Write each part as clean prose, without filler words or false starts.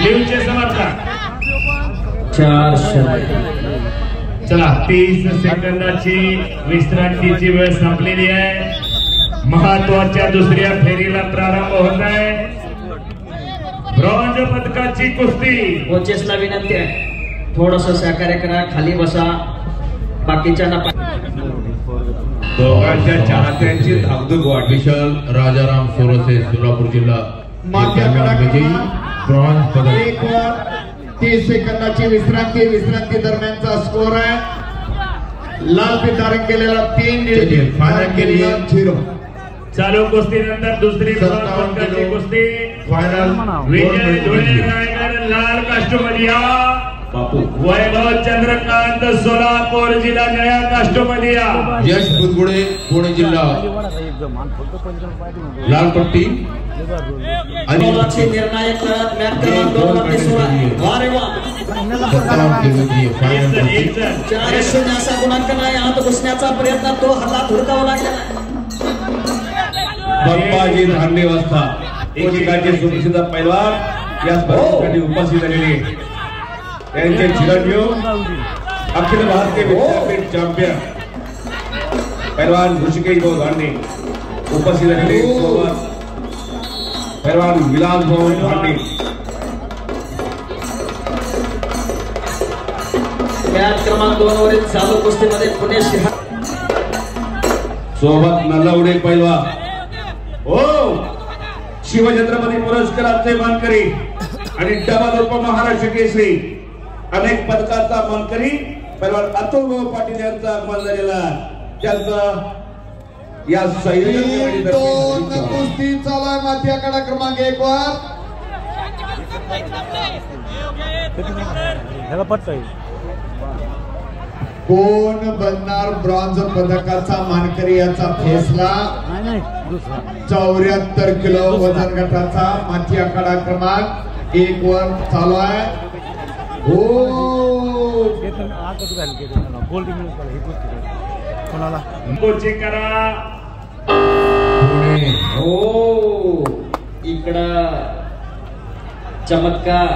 लिवचे समर्थक 4 चला 30 सेकंदाची विश्रांतीची वेळ संपलेली आहे। महत्वाच्या दुसऱ्या फेरीला प्रारंभ होत आहे। ब्रॉन्झ पदकाची कुस्ती। कोचेसला विनंती आहे थोडस सहकार्य करा, खाली बसा, बाकीच्यांना दोघांच्या चाहत्यांची धाकधूक वाढली। विशाल राजाराम सोरसे सोलापूर जिल्हा ब्रॉन्झ पदक। 30 सेकंदाची विश्रांती दरम्यानचा स्कोर आहे। लाल पितारंग केलेला 3 फायनल के लिए 0। चालू कुस्ती नंतर दुसरी पदकाची कुस्ती फाइनल विजय धुळे रायगड लाल कास्टोमधिया बापू वैभव चंद्रकांत सोलापूर जिल्हा नया कास्टोमधिया यश बुदगुडे पुणे जिल्हा लाल पट्टी आणि निर्णायक मॅच क्रमांक 2 मध्ये सुरू आहे। अरे वाह 17 केजी फायनल 4-0 असा गुणांकन आहे। आत घुसण्याचा प्रयत्न तो हातात हुडकावा लागला। बाप्पाजी धांडेवास्ता एकेकाचे सुप्रसिद्ध पैलवान या स्पर्धेसाठी उपस्थित झालेले त्यांचे चिरंजीव अखिल भारतीय विद्यापीठ चॅम्पियन पैलवान ऋषिकेश भाऊ धांडे उपस्थित झालेले सोबत पैलवान विलास भाऊ धांडे। मॅच क्रमांक 2 वरील चालू कुस्तीमध्ये पुणे शहर सोबत नल्लावडे पैलवान ओ शिवछत्रपती पुरस्काराचे मानकरी आणि डबल उप महाराष्ट्र केसरी अनेक पदकाचा मानकरी पैलवान अतुल भाऊ पाटील यांचा आगमन झालेला त्यांचा या संयोजन कुस्ती चालू आहे। माथी आखाडा क्रमांक 1 वर कोण बनणार ब्रॉन्झ पदकाचा मानकरी याचा फैसला 74 किलो वजन गटाचा माथी आखाडा क्रमांक 1 वर चालू आहे। कोचिंग करा हो इकडं चमत्कार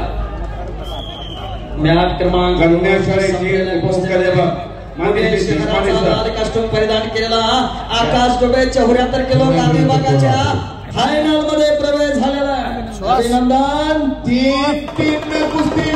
मॅच क्रमांक कास्ट्यूम परिधान केलेला आकाश डोबे 74 किलो गादी विभागाच्या फायनल मध्ये प्रवेश झालेला आहे। अभिनंदन। 3 कुस्ती